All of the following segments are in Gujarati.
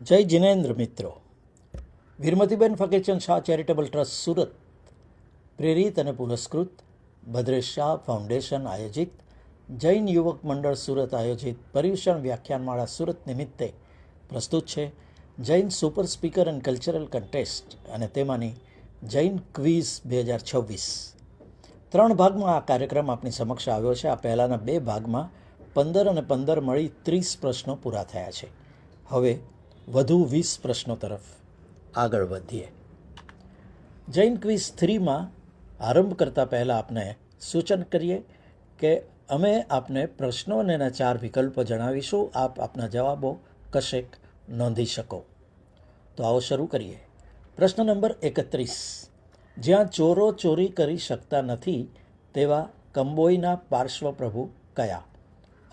જય જિનેન્દ્ર મિત્રો. વીરમતીબેન ફકીરચંદ શાહ ચેરિટેબલ ટ્રસ્ટ સુરત પ્રેરિત અને પુરસ્કૃત ભદ્રેશ શાહ ફાઉન્ડેશન આયોજિત જૈન યુવક મંડળ સુરત આયોજિત પર્યુષણ વ્યાખ્યાનમાળા સુરત નિમિત્તે પ્રસ્તુત છે Jain super speaker and cultural contest અને તેમાંની જૈન ક્વિઝ 2026. 3 ભાગમાં આ કાર્યક્રમ આપણી સમક્ષ આવ્યો છે. આ પહેલાંના 2 ભાગમાં 15 અને 15 મળી 30 પ્રશ્નો પૂરા થયા છે. હવે વધુ 20 પ્રશ્નો તરફ આગળ વધીએ. જૈન ક્વિઝ 3માં આરંભ કરતાં પહેલાં આપને સૂચન કરીએ કે અમે આપને પ્રશ્નો અને એના 4 વિકલ્પો જણાવીશું. આપ આપના જવાબો કશેક નોંધી શકો. તો આવો શરૂ કરીએ. પ્રશ્ન નંબર 31. જ્યાં ચોરો ચોરી કરી શકતા નથી તેવા કંબોઈના પાર્શ્વપ્રભુ કયા?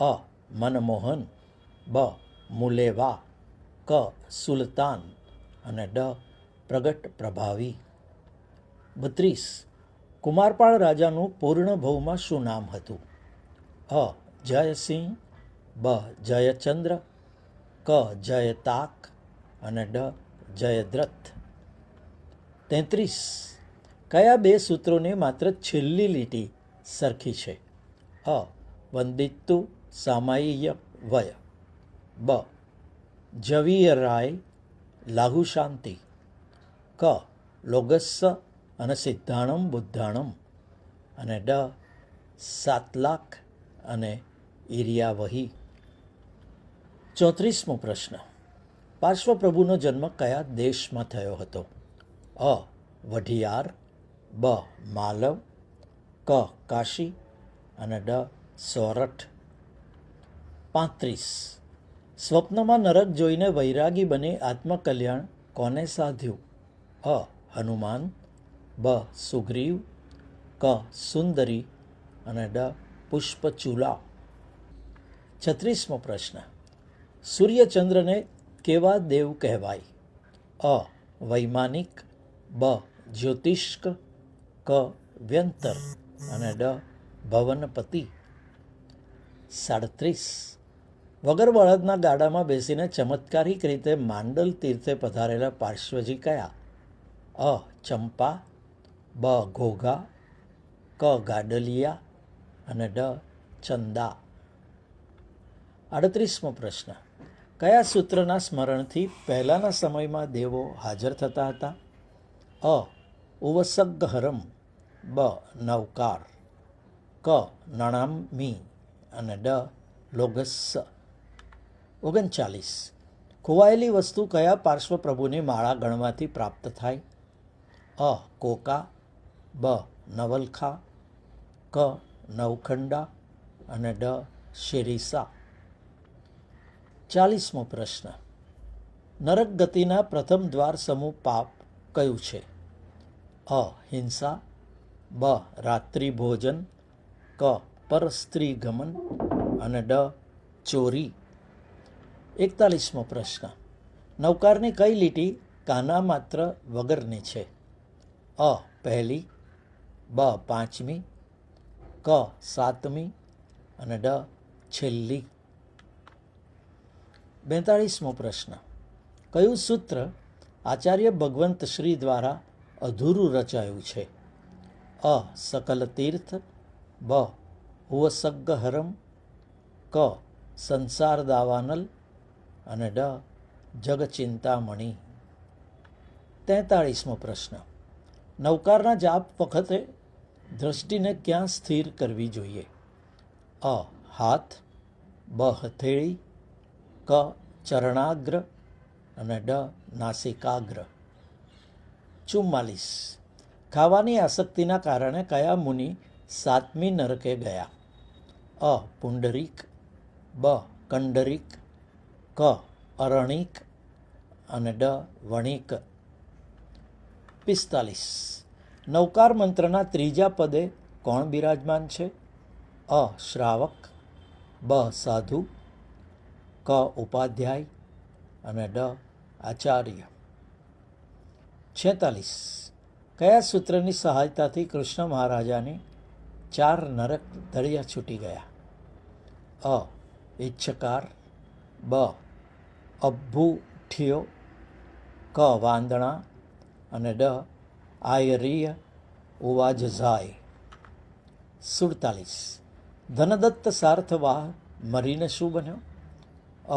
અ. મનમોહન, બ. મુલેવા, ક. સુલતાન અને ડ. પ્રગટ પ્રભાવી. 32. કુમારપાળ રાજાનું પૂર્ણ ભૌમાં શું નામ હતું? અ. જયસિંહ, બ. જયચંદ્ર, ક. જયતાક અને ડ. જયદ્રથ. 33. કયા 2 સૂત્રોની માત્ર છેલ્લી લીટી સરખી છે? અ. વંદિત્તુ સામાય્ય વય, બ. જવીયરાય લાઘુ શાંતિ, ક. લોગસ્સ અને સિદ્ધાણમ બુદ્ધાણમ અને ડ. સાતલાક અને ઇરિયાવહી. 34મો પ્રશ્ન. પાર્શ્વપ્રભુનો જન્મ કયા દેશમાં થયો હતો? અ. વઢિયાર, બ. માલવ, ક. કાશી અને ડ. સોરઠ. 35. સ્વપ્નમાં નરક જોઈને વૈરાગી બની આત્મકલ્યાણ કોને સાધ્યું? અ. હનુમાન, બ. સુગ્રીવ, ક. સુંદરી અને ડ. પુષ્પચૂલા. 36મો પ્રશ્ન. સૂર્યચંદ્રને કેવા દેવ કહેવાય? અ. વૈમાનિક, બ. જ્યોતિષ્ક, ક. વ્યંતર અને ડ. ભવનપતિ. 37. વગર બળદના ગાડામાં બેસીને ચમત્કારિક રીતે માંડલ તીર્થે પધારેલા પાર્શ્વજી કયા? અ. ચંપા, બ. ઘોઘા, ક. ગાડલિયા અને ડ. ચંદા. 38મો પ્રશ્ન. કયા સૂત્રના સ્મરણથી પહેલાંના સમયમાં દેવો હાજર થતા હતા? અ. ઉવસગ્ગહરમ, બ. નવકાર, ક. નણામી અને ડ. લોગસ્સ. 39. ખોવાયેલી વસ્તુ કયા પાર્શ્વપ્રભુની માળા ગણવાથી પ્રાપ્ત થાય? અ. કોકા, બ. નવલખા, ક. નવખંડા અને ડ. શિરીષા. 40મો પ્રશ્ન. નરક ગતિના પ્રથમ દ્વાર સમૂહ પાપ કયું છે? અ. હિંસા, બ. રાત્રિ ભોજન, ક. પરસ્ત્રી ગમન અને ડ. ચોરી. 41મો પ્રશ્ન. નવકારની કઈ લીટી કાના માત્ર વગરની છે? અ. પહેલી, બ. પાંચમી, ક. સાતમી અને ડ. છેલ્લી. 42મો પ્રશ્ન. કયું સૂત્ર આચાર્ય ભગવંત શ્રી દ્વારા અધૂરું રચાયું છે? અ. સકલ તીર્થ, બ. ઉવસગ્ગહરમ, ક. સંસાર દાવાનલ અને ડ. જગચિંતામણી. 43મો પ્રશ્ન. નવકારના જાપ વખતે દ્રષ્ટિને ક્યાં સ્થિર કરવી જોઈએ? અ. હાથ, બ. હથેળી, ક. ચરણાગ્ર અને ડ. નાસિકાગ્ર. 44. ખાવાની આસક્તિના કારણે કયા મુનિ 7મી નરકે ગયા? અ. પુંડરીક, બ. કંડરીક, ક. અરણિક અને ડ. વણિક. 45. નવકાર મંત્રના ત્રીજા પદે કોણ બિરાજમાન છે? અ. શ્રાવક, બ. સાધુ, ક. ઉપાધ્યાય અને ડ. આચાર્ય. 46. કયા સૂત્રની સહાયતાથી કૃષ્ણ મહારાજાની 4 નરક દળિયા છૂટી ગયા? અ. ઈચ્છકાર, બ. અભ્ભુ ઠિયો, ક વાંદણા અને ડ આયરીય ઉવાજ ઝાય. 47. ધનદત્ત સાર્થવાહ મરીને શું બન્યો?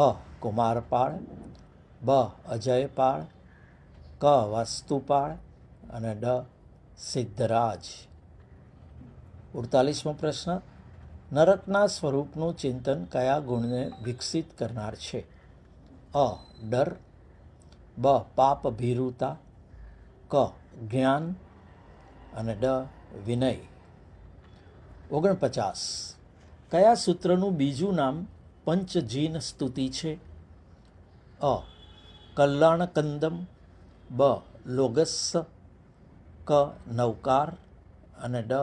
અ કુમારપાળ, બ અજયપાળ, ક વાસ્તુપાળ અને ડ સિદ્ધરાજ. 48મો પ્રશ્ન. નરકના સ્વરૂપનું ચિંતન કયા ગુણને વિકસિત કરનાર છે? અ ડર, બ પાપ ભીરુતા, ક જ્ઞાન અને ડ વિનય. 49. કયા સૂત્રનું બીજું નામ પંચજીન સ્તુતિ છે? અ કલ્યાણકંદમ, બ લોગસ્સ, ક નૌકાર અને ડ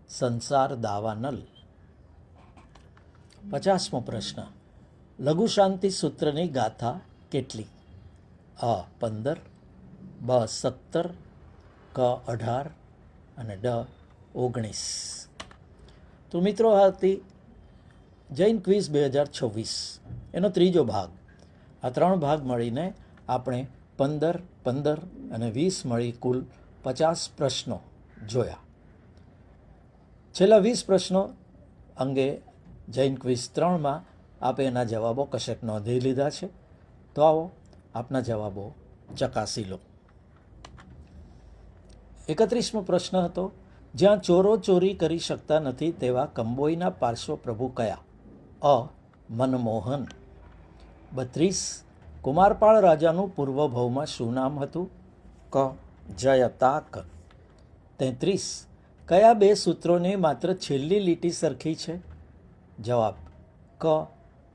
સંસાર દાવાનલ. 50મો પ્રશ્ન. લઘુ શાંતિ સૂત્રની ગાથા કેટલી? અ 15, બ 17, ક 18 અને ડ 19. તો મિત્રો આ હતી જૈન ક્વિઝ 2026 એનો ત્રીજો ભાગ. આ 3 ભાગ મળીને આપણે 15, 15 અને 20 મળી કુલ 50 પ્રશ્નો જોયા. છેલ્લા 20 પ્રશ્નો અંગે જૈન ક્વિઝ 3માં આપે એના જવાબો કશેક નોંધી લીધા છે. તો આવો આપના જવાબો ચકાસી લો. 31મો પ્રશ્ન હતો, જ્યાં ચોરો ચોરી કરી શકતા નથી તેવા કંબોઈના પાર્શ્વ પ્રભુ કયા? અ મનમોહન. 32. કુમારપાળ રાજાનું પૂર્વભવમાં શું નામ હતું? ક જયતાક. 33. કયા 2 સૂત્રોની માત્ર છેલ્લી લીટી સરખી છે? જવાબ ક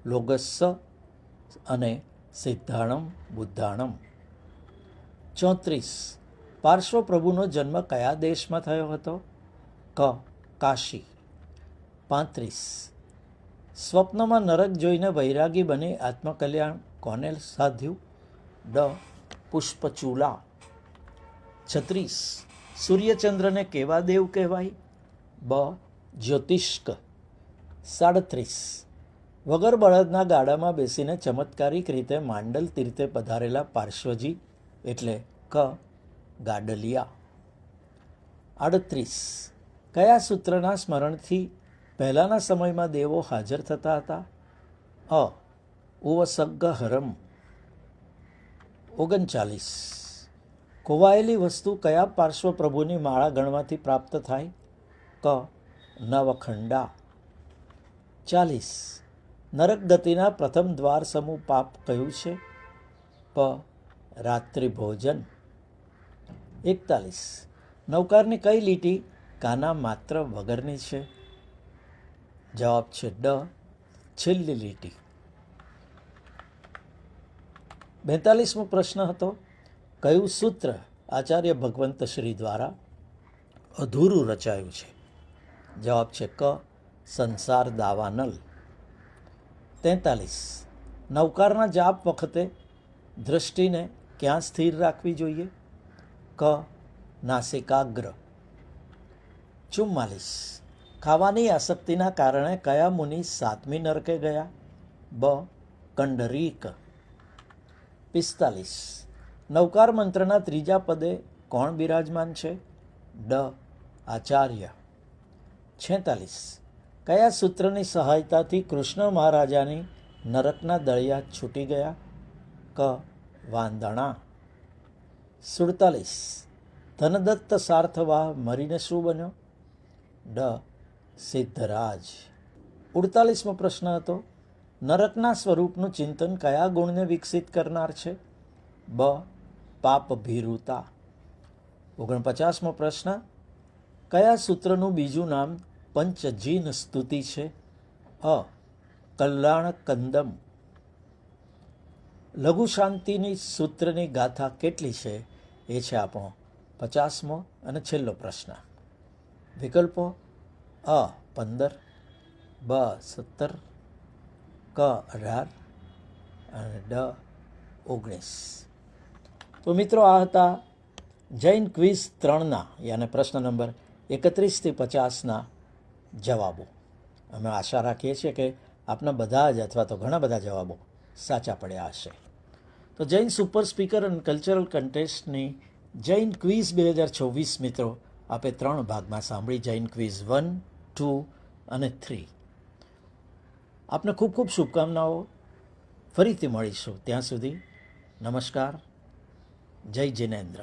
લોગસ્સ અને સિદ્ધાણમ બુદ્ધાણમ. 34. પાર્શ્વ પ્રભુનો જન્મ કયા દેશમાં થયો હતો? ક કાશી. 35. સ્વપ્નમાં નરક જોઈને વૈરાગી બની આત્મકલ્યાણ કોને સાધ્યું? ડ પુષ્પચૂલા. 36. સૂર્યચંદ્રને કેવા દેવ કહેવાય? બ જ્યોતિષ્ક. 37. વગર બળદના ગાડામાં બેસીને ચમત્કારિક રીતે માંડલ તીર્થે પધારેલા પાર્શ્વજી એટલે ક ગાડલિયા. 38. કયા સૂત્રના સ્મરણથી પહેલાંના સમયમાં દેવો હાજર થતા હતા? અ ઉવસગ્ગહરમ. 39. ખોવાયેલી વસ્તુ કયા પાર્શ્વ પ્રભુની માળા ગણવાથી પ્રાપ્ત થાય? ક નવખંડા. 40. નરક ગતિના પ્રથમ દ્વાર સમૂહ પાપ કયું છે? પ રાત્રિ ભોજન. 41. નૌકારની કઈ લીટી કાના માત્ર વગરની છે? જવાબ છે ડ છેલ્લી લીટી. 42મો પ્રશ્ન હતો, કયું સૂત્ર આચાર્ય ભગવંત શ્રી દ્વારા અધૂરું રચાયું છે? જવાબ છે ક સંસાર દાવાનલ. 43. નૌકારના જાપ વખતે દૃષ્ટિને ક્યાં સ્થિર રાખવી જોઈએ? ક નાસિકાગ્ર. 44. ખાવાની આસક્તિના કારણે કયા મુનિ 7મી નરકે ગયા? બ કંડરીક. 45. નૌકાર મંત્રના 3જા પદે કોણ બિરાજમાન છે? ડ આચાર્ય. 46. કયા સૂત્રની સહાયતાથી કૃષ્ણ મહારાજાની નરકના દળિયા છૂટી ગયા? ક વાંદણા. 47. ધનદત્ત સાર્થવાહ મરીને શું બન્યો? ડ સિદ્ધરાજ. 48મો પ્રશ્ન હતો, નરકના સ્વરૂપનું ચિંતન કયા ગુણને વિકસિત કરનાર છે? બ પાપ ભીરુતા. 49મો પ્રશ્ન, કયા સૂત્રનું બીજું નામ પંચજીન સ્તુતિ છે? અ કલ્યાણકંદમ. લઘુ શાંતિની સૂત્રની ગાથા કેટલી છે? એ છે આપણો 50મો અને છેલ્લો પ્રશ્ન. વિકલ્પો અ 15, બ 17, ક 18 અને ડ 19. તો મિત્રો આ હતા જૈન ક્વિઝ 3ના યાને પ્રશ્ન નંબર 31થી 50ના જવાબો. અમે આશા રાખીએ છીએ કે આપના બધા જ અથવા તો ઘણા બધા જવાબો સાચા પડ્યા હશે. તો જૈન સુપર સ્પીકર અને કલ્ચરલ કન્ટેસ્ટની જૈન ક્વિઝ 2024 મિત્રો આપે 3 ભાગમાં સાંભળી. જૈન ક્વિઝ 1, 2 અને 3. આપને ખૂબ ખૂબ શુભકામનાઓ. ફરીથી મળીશું. ત્યાં સુધી નમસ્કાર. જય જિનેન્દ્ર.